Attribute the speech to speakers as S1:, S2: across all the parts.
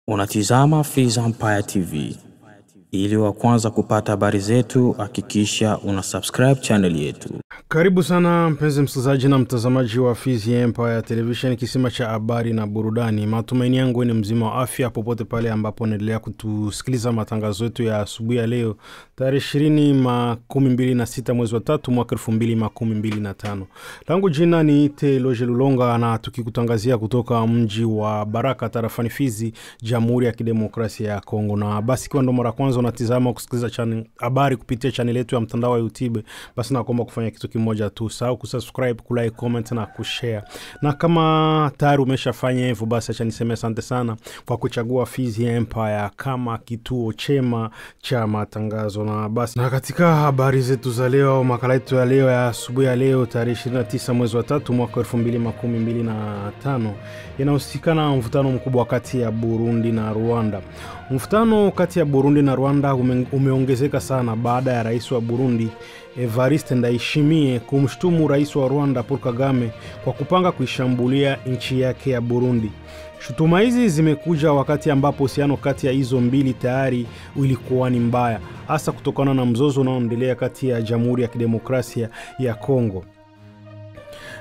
S1: Unatizama Fizi Empire TV. Ili wa kwanza kupata habari zetu, hakikisha una subscribe channel yetu.
S2: Karibu sana mpenzi msikilizaji na mtazamaji wa Fizi Empire Television, kisima cha habari na burudani. Matumaini yangu ni mzima wa afya popote pale ambapo unaendelea kutusikiliza matangazo yetu ya asubuhi ya leo, tarehe 20/26 mwezi wa 3 mwaka 2025. Langu jina ni Teloje Lulonga na tukikutangazia kutoka mji wa Baraka tarafani Fizi, Jamhuri ya Kidemokrasia ya Kongo. Na basi kwa ndo mara kwanza unatizama kusikiliza habari kupitia channel yetu ya mtandao wa YouTube, basi nakuomba kufanya kitu kimoja tu, usahau kusubscribe, kulike, comment na kushare. Na kama tayari umeshafanya hivyo, basi acha niseme asante sana kwa kuchagua Fizi Empire kama kituo chema cha matangazo. Na basi na katika habari zetu za leo, makala yetu ya leo ya asubuhi ya leo tarehe 29 mwezi wa 3 mwaka 2025 inahusikana na mvutano mkubwa kati ya Burundi na Rwanda. Mvutano kati ya Burundi na Rwanda umeongezeka sana baada ya rais wa Burundi Evariste Ndayishimiye kumshtumu rais wa Rwanda Paul Kagame kwa kupanga kuishambulia nchi yake ya Burundi. Shutuma hizi zimekuja wakati ambapo uhusiano kati ya hizo mbili tayari ulikuwa ni mbaya, hasa kutokana na mzozo unaoendelea kati ya Jamhuri ya Kidemokrasia ya Kongo.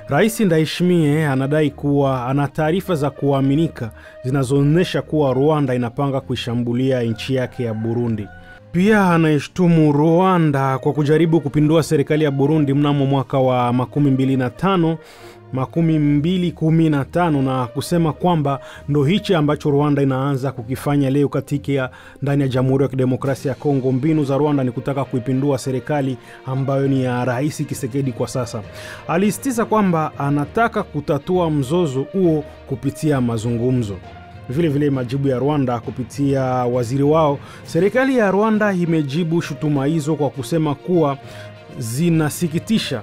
S2: Rais Ndayishimiye anadai kuwa ana taarifa za kuaminika zinazoonyesha kuwa Rwanda inapanga kuishambulia nchi yake ya Burundi. Pia anaishtumu Rwanda kwa kujaribu kupindua serikali ya Burundi mnamo mwaka wa 2015 na kusema kwamba ndo hichi ambacho Rwanda inaanza kukifanya leo katika ndani ya Jamhuri ya Kidemokrasia ya Kongo. Mbinu za Rwanda ni kutaka kuipindua serikali ambayo ni ya Rais Tshisekedi kwa sasa. Alisitiza kwamba anataka kutatua mzozo huo kupitia mazungumzo. Vile vile majibu ya Rwanda kupitia waziri wao, serikali ya Rwanda imejibu shutuma hizo kwa kusema kuwa zinasikitisha,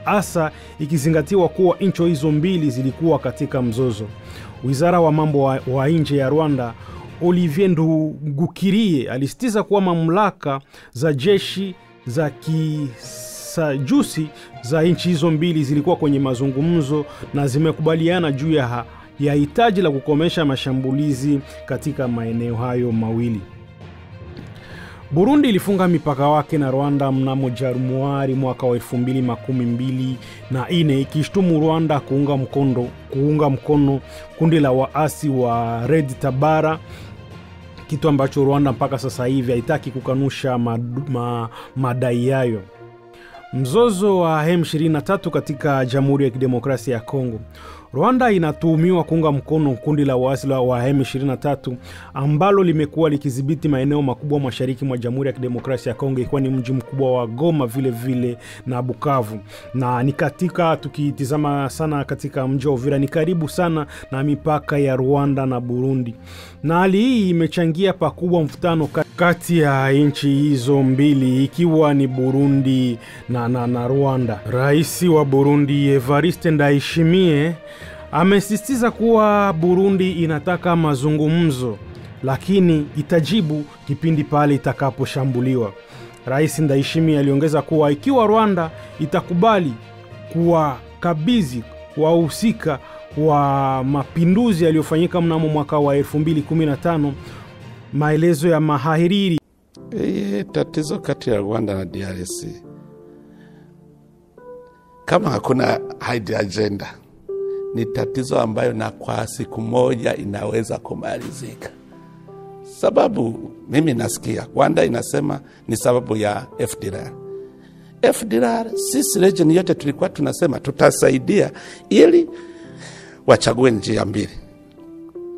S2: hasa ikizingatiwa kuwa nchi hizo mbili zilikuwa katika mzozo. Wizara wa mambo wa nje ya Rwanda Olivier Ndugukirie alisitiza kuwa mamlaka za jeshi za kisajusi za nchi hizo mbili zilikuwa kwenye mazungumzo na zimekubaliana juu ya hitaji la kukomesha mashambulizi katika maeneo hayo mawili. Burundi ilifunga mipaka wake na Rwanda mnamo Januari mwaka wa 2024 ikishtumu Rwanda kuunga mkono kundi la waasi wa Red Tabara, kitu ambacho Rwanda mpaka sasa hivi haitaki kukanusha madai hayo. Mzozo wa M23 katika Jamhuri ya Kidemokrasia ya Kongo. Rwanda inatuhumiwa kuunga mkono kundi la waasi wa M23 ambalo limekuwa likidhibiti maeneo makubwa mashariki mwa Jamhuri ya Kidemokrasia ya Kongo, ikiwa ni mji mkubwa wa Goma vile vile na Bukavu. Na ni katika tukitizama sana katika mji wa Uvira, ni karibu sana na mipaka ya Rwanda na Burundi. Na hali hii imechangia pakubwa mvutano kati ya nchi hizo mbili, ikiwa ni Burundi na Rwanda. Rais wa Burundi Evariste Ndayishimiye amesisitiza kuwa Burundi inataka mazungumzo, lakini itajibu kipindi pale itakaposhambuliwa. Rais Ndayishimiye aliongeza kuwa ikiwa Rwanda itakubali kuwakabidhi wahusika wa mapinduzi yaliyofanyika mnamo mwaka wa 2015, maelezo ya Mahiriri.
S3: Tatizo kati ya Rwanda na DRC, kama hakuna hide agenda, ni tatizo ambayo na kwa siku moja inaweza kumalizika. Sababu mimi nasikia Rwanda inasema ni sababu ya FDLR. Sisi region yote tulikuwa tunasema tutasaidia ili wachague njia mbili.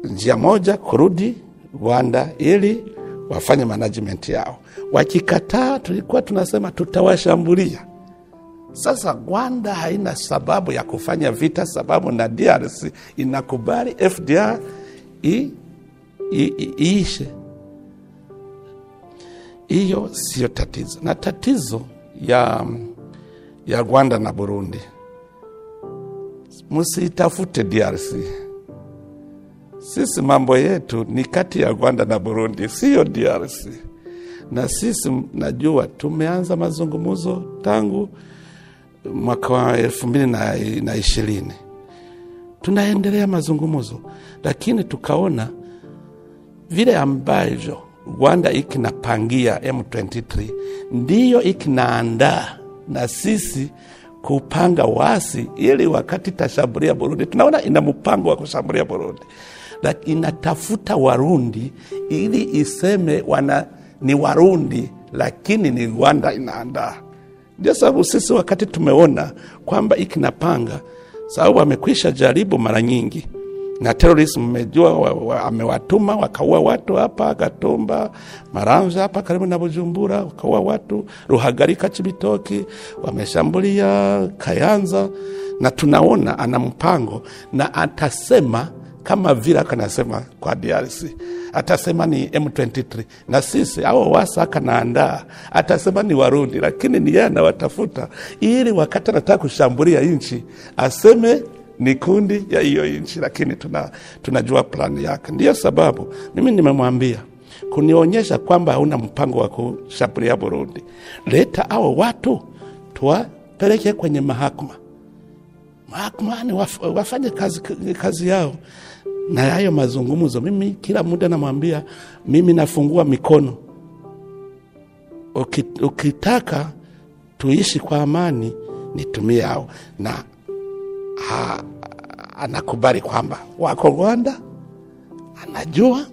S3: Njia moja kurudi Rwanda ili wafanye management yao. Wakikataa tulikuwa tunasema tutawashambulia. Sasa Rwanda haina sababu ya kufanya vita, sababu na DRC inakubali FDLR iishe. Hiyo sio tatizo. Na tatizo ya Rwanda na Burundi, msitafute DRC. Sisi mambo yetu ni kati ya Rwanda na Burundi, sio DRC. Na sisi najua tumeanza mazungumzo tangu mwaka wa 2020. tunaendelea mazungumzo, lakini tukaona vile ambavyo Rwanda ikinapangia M23 ndiyo ikinaandaa na sisi kupanga wasi ili wakati tashambulia Burundi. Tunaona ina mpango wa kushambulia Burundi, lakini inatafuta Warundi ili iseme ni Warundi, lakini ni Rwanda inaandaa. Ndio sababu sisi wakati tumeona kwamba ikinapanga, sababu wamekwisha jaribu mara nyingi na terrorism, mmejua amewatuma wakaua watu hapa Gatumba, Maramvya hapa karibu na Bujumbura, wakaua watu Ruhagarika, Cibitoki, wameshambulia Kayanza, na tunaona ana mpango na atasema kama vile akanasema kwa DRC, atasema ni M23 na sisi au wasa kanaandaa atasema ni Warundi, lakini ni yana watafuta ili wakati anataka kushambulia nchi aseme ni kundi ya hiyo nchi, lakini tunajua plani yake. Ndiyo sababu mimi nimemwambia kunionyesha kwamba hauna mpango wa kushambulia Burundi, leta hao watu tuwapeleke kwenye mahakama ni wafanye kazi yao. Na hayo mazungumzo mimi kila muda namwambia, mimi nafungua mikono, ukitaka tuishi kwa amani nitumie hao. Na anakubali kwamba wako Rwanda, anajua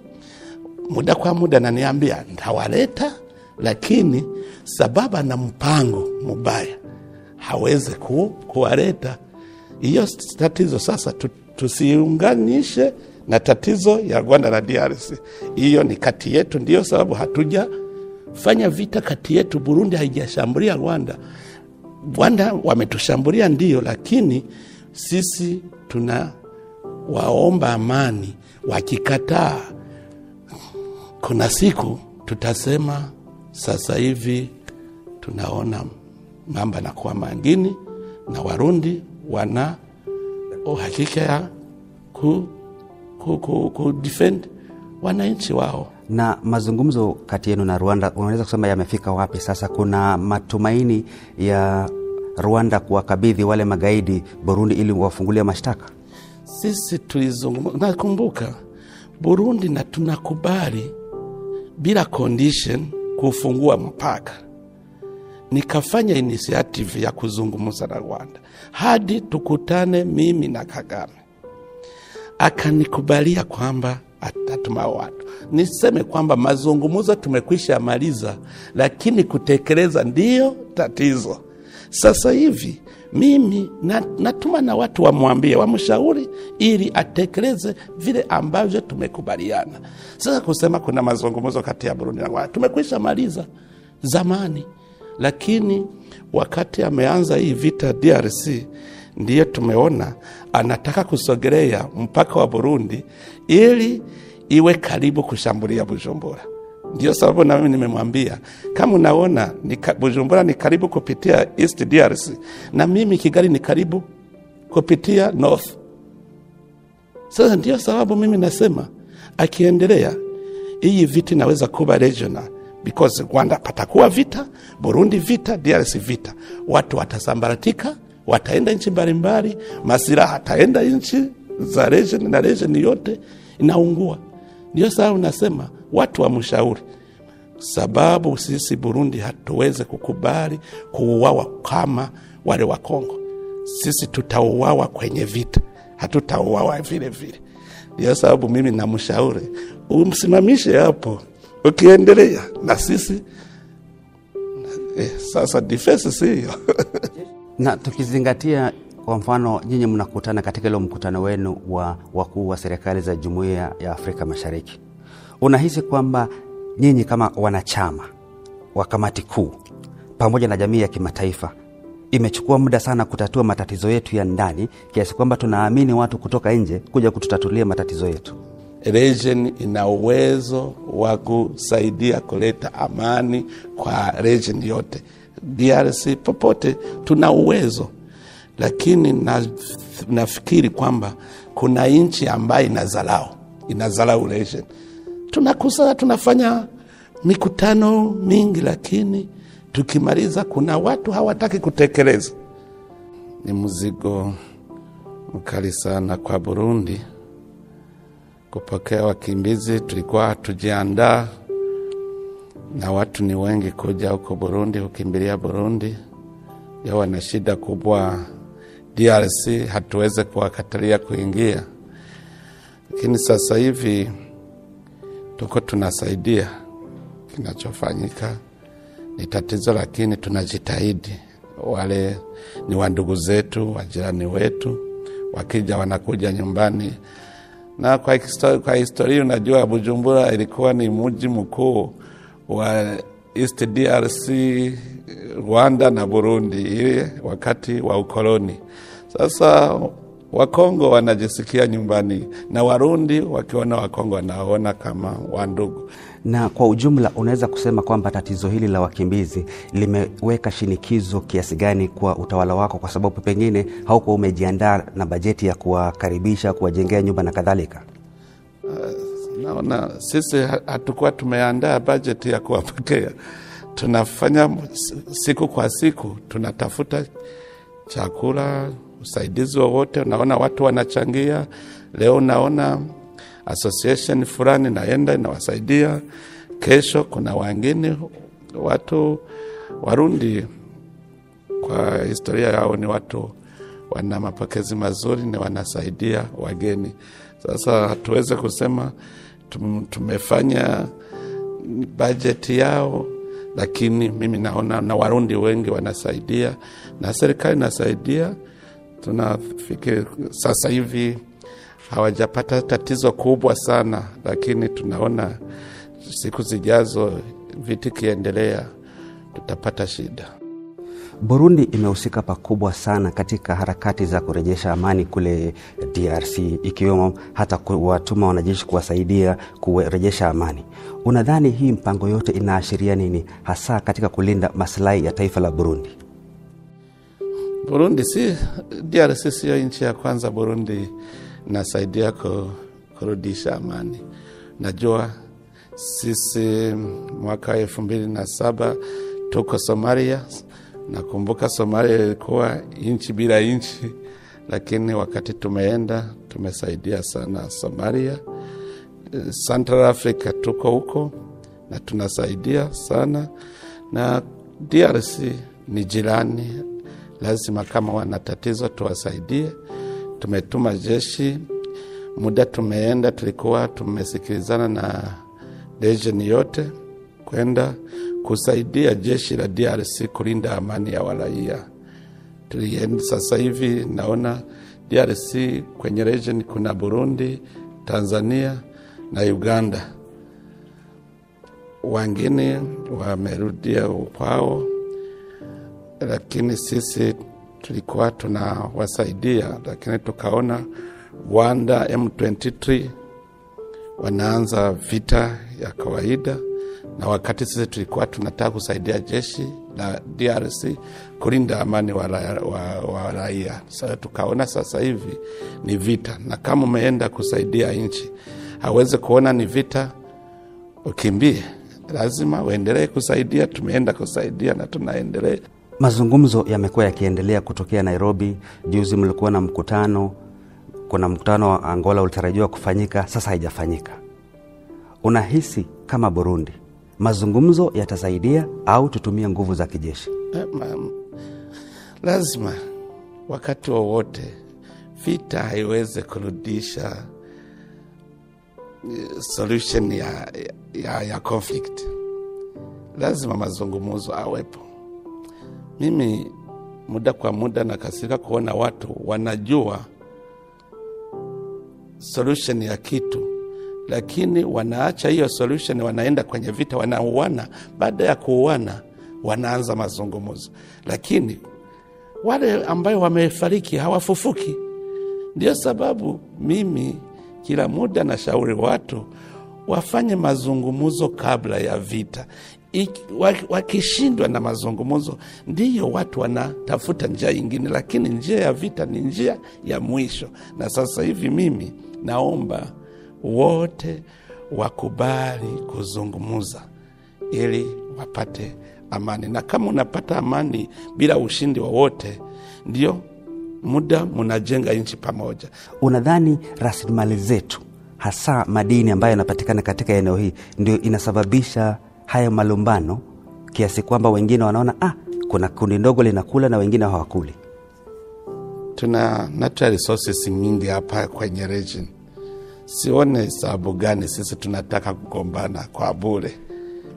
S3: muda kwa muda ananiambia ntawaleta, lakini sababu na mpango mubaya hawezi kuwaleta. Hiyo tatizo sasa tusiunganishe na tatizo ya Rwanda na DRC. Hiyo ni kati yetu, ndio sababu hatuja fanya vita kati yetu. Burundi haijashambulia Rwanda. Rwanda wametushambulia ndio, lakini sisi tunawaomba amani. Wakikataa, kuna siku tutasema sasa hivi tunaona mambo na kuwa mangini, na Warundi wana uhakika ya ku defend wananchi wao.
S4: Na mazungumzo kati yenu na Rwanda unaweza kusema yamefika wapi sasa? Kuna matumaini ya Rwanda kuwakabidhi wale magaidi Burundi ili wafungulie mashtaka?
S3: Sisi tulizungumza, nakumbuka Burundi, na tunakubali bila condition kufungua mpaka. Nikafanya initiative ya kuzungumza na Rwanda hadi tukutane mimi na Kagame, akanikubalia kwamba atatuma watu. Niseme kwamba mazungumzo tumekwisha maliza, lakini kutekeleza ndio tatizo. Sasa hivi mimi natuma na watu wamwambie, wamshauri ili atekeleze vile ambavyo tumekubaliana. Sasa kusema kuna mazungumzo kati ya Burundi na Rwanda tumekwisha maliza zamani, lakini wakati ameanza hii vita DRC ndiyo tumeona anataka kusogelea mpaka wa Burundi ili iwe karibu kushambulia Bujumbura. Ndio sababu na mimi nimemwambia, kama unaona Bujumbura ni karibu kupitia East DRC, na mimi Kigali ni karibu kupitia North. Sasa ndio sababu mimi nasema akiendelea hii vita inaweza kuwa regional, because Rwanda patakuwa vita, Burundi vita, DRC vita. Watu watasambaratika, wataenda nchi mbalimbali, masira hataenda nchi za region, na region yote inaungua. Ndio sababu nasema watu wa mshauri, sababu sisi Burundi hatuweze kukubali kuuawa kama wale wa Kongo. Sisi tutauawa kwenye vita, hatutauawa vile vile. Ndio sababu mimi namshauri umsimamishe hapo, ukiendelea na sisi sasa defense sio.
S4: Na tukizingatia kwa mfano nyinyi mnakutana katika ile mkutano wenu wa wakuu wa serikali za Jumuiya ya Afrika Mashariki, unahisi kwamba nyinyi kama wanachama wa kamati kuu pamoja na jamii ya kimataifa imechukua muda sana kutatua matatizo yetu ya ndani, kiasi kwamba tunaamini watu kutoka nje kuja kututatulia matatizo yetu?
S3: Region ina uwezo wa kusaidia kuleta amani kwa region yote. DRC popote tuna uwezo, lakini nafikiri kwamba kuna nchi ambayo inazalau region. Tunakusanya, tunafanya mikutano mingi, lakini tukimaliza kuna watu hawataki kutekeleza. Ni mzigo mkali sana kwa Burundi kupokea wakimbizi. Tulikuwa tujiandaa, na watu ni wengi kuja huko Burundi, kukimbilia Burundi. Ya wana shida kubwa DRC, hatuweze kuwakatalia kuingia. Lakini sasa hivi tuko tunasaidia. Kinachofanyika ni tatizo, lakini tunajitahidi. Wale ni wandugu zetu, wajirani wetu, wakija wanakuja nyumbani. Na kwa historia unajua Bujumbura ilikuwa ni mji mkuu wa East DRC, Rwanda na Burundi ile wakati wa ukoloni. Sasa Wakongo wanajisikia nyumbani, na Warundi wakiona Wakongo wanaona kama wandugu.
S4: Na kwa ujumla unaweza kusema kwamba tatizo hili la wakimbizi limeweka shinikizo kiasi gani kwa utawala wako, kwa sababu pengine hauko umejiandaa na bajeti ya kuwakaribisha, kuwajengea nyumba na kadhalika?
S3: Naona sisi hatukuwa tumeandaa bajeti ya kuwapokea. Tunafanya siku kwa siku, tunatafuta chakula, usaidizi wowote. Naona watu wanachangia. Leo naona association fulani naenda inawasaidia. Kesho kuna wengine watu Warundi, kwa historia yao ni watu wana mapokezi mazuri, ni wanasaidia wageni. Sasa hatuweze kusema tumefanya bajeti yao, lakini mimi naona na Warundi wengi wanasaidia na serikali inasaidia. Tunafikiri sasa hivi hawajapata tatizo kubwa sana, lakini tunaona siku zijazo vitu kiendelea tutapata shida.
S4: Burundi imehusika pakubwa sana katika harakati za kurejesha amani kule DRC, ikiwemo hata kuwatuma wanajeshi kuwasaidia kurejesha amani. Unadhani hii mpango yote inaashiria nini hasa katika kulinda maslahi ya taifa la Burundi?
S3: Burundi DRC sio nchi ya kwanza Burundi nasaidia kurudisha amani. Najua sisi mwaka 2007 tuko Somalia. Nakumbuka Somalia ilikuwa nchi bila nchi, lakini wakati tumeenda tumesaidia sana Somalia. Central Africa tuko huko na tunasaidia sana, na DRC ni jirani, lazima kama wana tatizo tuwasaidie. Tumetuma jeshi, muda tumeenda tulikuwa tumesikilizana na region yote kwenda kusaidia jeshi la DRC kulinda amani ya waraia. Tulienda sasa hivi naona DRC kwenye region kuna Burundi, Tanzania na Uganda. Wengine wamerudia kwao, lakini sisi tulikuwa tunawasaidia, lakini tukaona Rwanda M23 wanaanza vita ya kawaida, na wakati sisi tulikuwa tunataka kusaidia jeshi la DRC kulinda amani wa raia. Sasa tukaona sasa hivi ni vita, na kama umeenda kusaidia nchi hawezi kuona ni vita ukimbie, lazima uendelee kusaidia. Tumeenda kusaidia na tunaendelea.
S4: Mazungumzo yamekuwa yakiendelea kutokea Nairobi. Juzi mlikuwa na mkutano, kuna mkutano wa Angola ulitarajiwa kufanyika, sasa haijafanyika. Unahisi kama Burundi mazungumzo yatasaidia au tutumie nguvu za kijeshi?
S3: Lazima wakati wowote vita haiweze kurudisha solution ya conflict. Lazima mazungumzo awepo. Mimi muda kwa muda nakasirika kuona watu wanajua solution ya kitu, lakini wanaacha hiyo solution, wanaenda kwenye vita, wanauana. Baada ya kuuana wanaanza mazungumzo, lakini wale ambao wamefariki hawafufuki. Ndio sababu mimi kila muda nashauri watu wafanye mazungumzo kabla ya vita. Wakishindwa na mazungumzo, ndiyo watu wanatafuta njia nyingine, lakini njia ya vita ni njia ya mwisho. Na sasa hivi mimi naomba wote wakubali kuzungumza ili wapate amani. Na kama unapata amani bila ushindi wowote, ndio muda munajenga nchi pamoja.
S4: Unadhani rasilimali zetu, hasa madini ambayo yanapatikana katika eneo hii, ndio inasababisha haya malumbano kiasi kwamba wengine wanaona kuna kundi ndogo linakula na wengine hawakuli?
S3: Tuna natural resources nyingi hapa kwenye region. Sione sababu gani sisi tunataka kugombana kwa bure.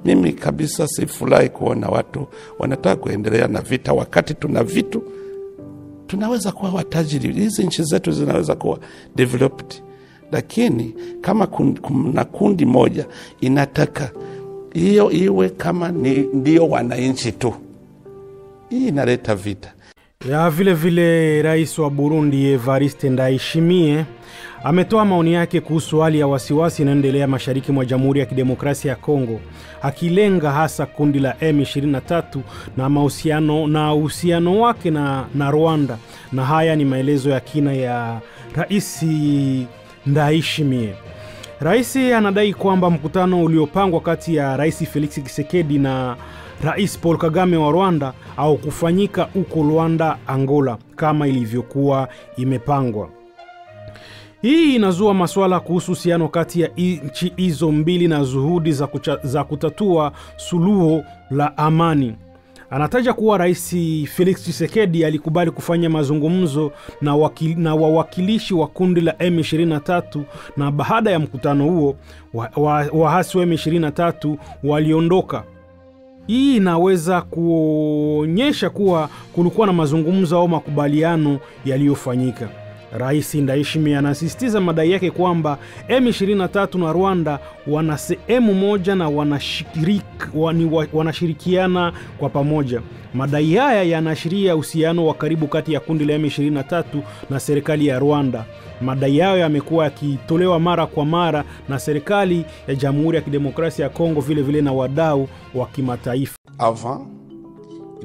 S3: Mimi kabisa sifurahi kuona watu wanataka kuendelea na vita wakati tuna vitu tunaweza kuwa watajiri. Hizi nchi zetu zinaweza kuwa developed. Lakini kama kuna kundi moja inataka hiyo iwe kama ndio wananchi tu, hii inaleta vita.
S2: Ya vile rais wa Burundi Evariste Ndayishimiye ametoa maoni yake kuhusu hali ya wasiwasi inaendelea mashariki mwa Jamhuri ya Kidemokrasia ya Kongo, akilenga hasa kundi la M23 na uhusiano wake na Rwanda. Na haya ni maelezo ya kina ya Rais Ndayishimiye. Rais anadai kwamba mkutano uliopangwa kati ya Rais Felix Tshisekedi na Rais Paul Kagame wa Rwanda au kufanyika huko Rwanda, Angola kama ilivyokuwa imepangwa. Hii inazua maswala kuhusu uhusiano kati ya nchi hizo mbili na juhudi za kutatua suluhu la amani. Anataja kuwa Rais Felix Tshisekedi alikubali kufanya mazungumzo na wawakilishi wa kundi la M23, na baada ya mkutano huo waasi wa M23 waliondoka. Hii inaweza kuonyesha kuwa kulikuwa na mazungumzo au makubaliano yaliyofanyika. Rais Ndayishimiye anasisitiza madai yake kwamba M23 na Rwanda wana sehemu moja na wanashirikiana kwa pamoja. Madai haya yanaashiria uhusiano wa karibu kati ya kundi la M23 na serikali ya Rwanda. Madai hayo yamekuwa yakitolewa mara kwa mara na serikali ya Jamhuri ya Kidemokrasia ya Kongo, vile na wadau wa kimataifa.
S3: Avant,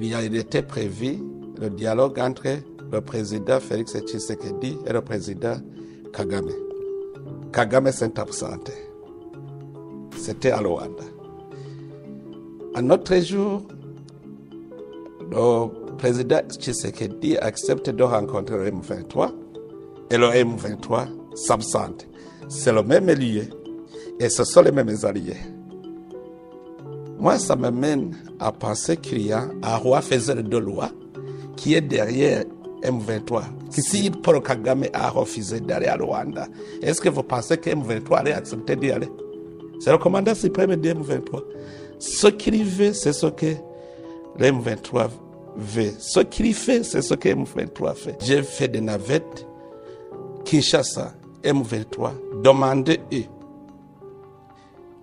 S3: il était prévu le dialogue entre le président Félix Tshisekedi et le président Kagame. Kagame s'est absenté. C'était à Rwanda. Un autre jour, le président Tshisekedi accepte de rencontrer le M23 et le M23 s'absente. C'est le même lieu et ce sont les mêmes alliés. Moi, ça me mène à penser qu'il y a un roi faiseur de loi qui est derrière M23. Si Paul Kagame a refusé d'aller à Rwanda, est-ce que vous pensez que M23 allait accepter d'y aller? C'est le commandant suprême de M23. Ce qu'il veut, c'est ce que le M23 veut. Ce qu'il fait, c'est ce que M23 fait. J'ai fait des navettes, Kinshasa, M23, demandez eux.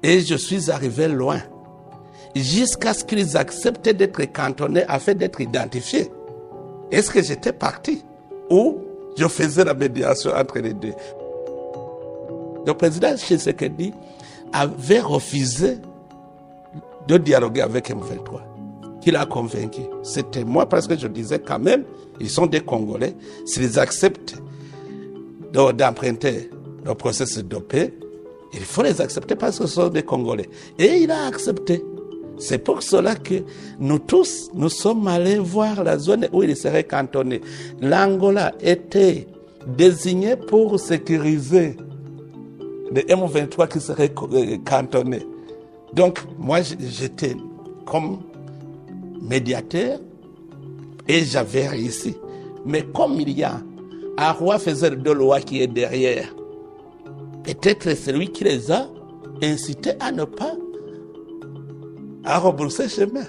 S3: Et je suis arrivé loin, jusqu'à ce qu'ils acceptent d'être cantonnés afin d'être identifiés. Est-ce que j'étais parti ou je faisais la médiation entre les deux? Le président Tshisekedi avait refusé de dialoguer avec M23. Qui l'a convaincu? C'était moi, parce que je disais quand même, ils sont des Congolais. S'ils acceptent d'emprunter le processus de paix, il faut les accepter parce que ce sont des Congolais. Et il a accepté. C'est pour cela que nous tous, nous sommes allés voir la zone où il serait cantonné. L'Angola était désigné pour sécuriser les M23 qui seraient cantonnés. Donc, moi, j'étais comme médiateur et j'avais réussi. Mais comme il y a un roi faiseur de loi qui est derrière, peut-être c'est lui qui les a incités à ne pas à rebrousser chemin.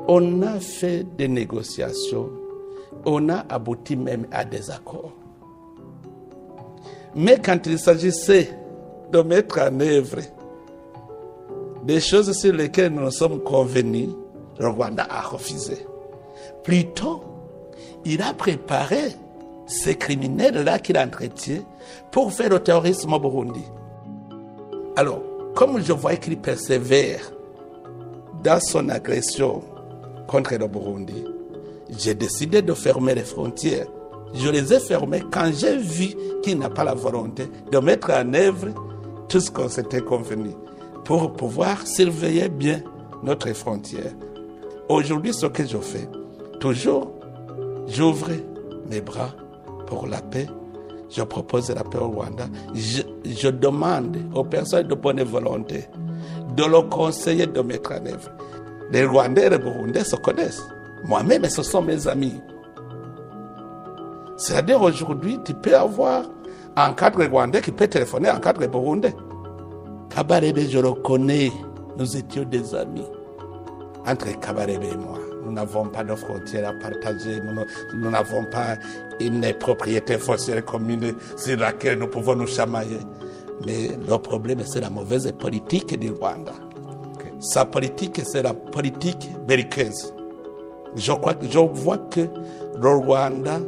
S3: On a fait des négociations, on a abouti même à des accords. Mais quand il s'agissait de mettre en œuvre des choses sur lesquelles nous sommes convenus, le Rwanda a refusé. Plutôt, il a préparé ces criminels-là qu'il entretient pour faire le terrorisme au Burundi. Alors, comme je vois qu'il persévère dans son agression contre le Burundi, j'ai décidé de fermer les frontières Je les ai fermés quand j'ai vu qu'il n'a pas la volonté de mettre en œuvre tout ce qu'on s'était convenu pour pouvoir surveiller bien notre frontière. Aujourd'hui, ce que je fais, toujours, j'ouvre mes bras pour la paix. Je propose la paix au Rwanda. Je demande aux personnes de bonne volonté de le conseiller de mettre en œuvre. Les Rwandais et les Burundais se connaissent. Moi-même, ce sont mes amis. C'est-à-dire aujourd'hui, tu peux avoir un cadre Rwandais qui peut téléphoner à un cadre Burundais. Kabarebe, je le connais. Nous étions des amis. Entre Kabarebe et moi, nous n'avons pas de frontières à partager. Nous n'avons pas une propriété foncière commune sur laquelle nous pouvons nous chamailler. Mais le problème, c'est la mauvaise politique du Rwanda. Sa politique, c'est la politique belliqueuse. Je vois que le Rwanda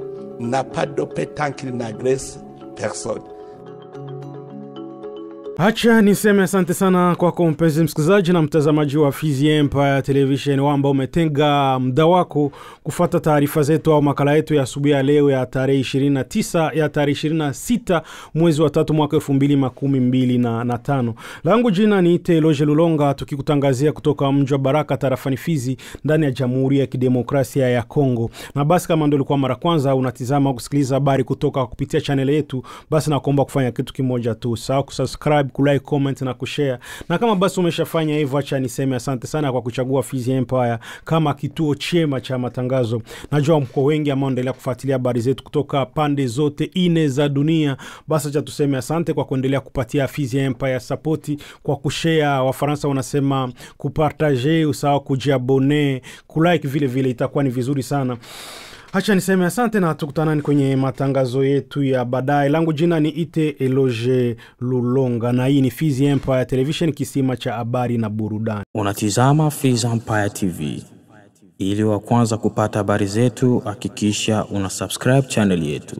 S3: n'a pas de paix tant qu'il n'agresse personne.
S2: Acha niseme asante sana kwako mpenzi msikilizaji na mtazamaji wa Fizi Empire Television ambao umetenga muda wako kufuata taarifa zetu au makala yetu ya asubuhi ya leo ya tarehe 26 mwezi wa 3 mwaka 2025. Langu jina ni Eloge Lulonga, tukikutangazia kutoka mji wa Baraka tarafani Fizi ndani ya Jamhuri ya Kidemokrasia ya Kongo. Na basi kama ndio ulikuwa mara kwanza unatizama kusikiliza habari kutoka kupitia channel yetu, basi nakuomba kufanya kitu kimoja tu, sawa, kusubscribe, kulike, comment na kushare. Na kama basi umeshafanya hivyo, acha niseme asante sana kwa kuchagua Fizi Empire kama kituo chema cha matangazo. Najua mko wengi ambao mnaendelea kufuatilia habari zetu kutoka pande zote 4 za dunia. Basi acha tuseme asante kwa kuendelea kupatia Fizi Empire support, kwa kushare, Wafaransa wanasema kupartager, usawa kujiabone, kulike vile vile itakuwa ni vizuri sana. Acha niseme asante na tukutana kwenye matangazo yetu ya baadaye. Langu jina ni Eloge Lulonga na hii ni Fizi Empire Television, kisima cha habari na burudani.
S1: Unatizama Fizi Empire TV. Ili wa kwanza kupata habari zetu, hakikisha una subscribe channel yetu.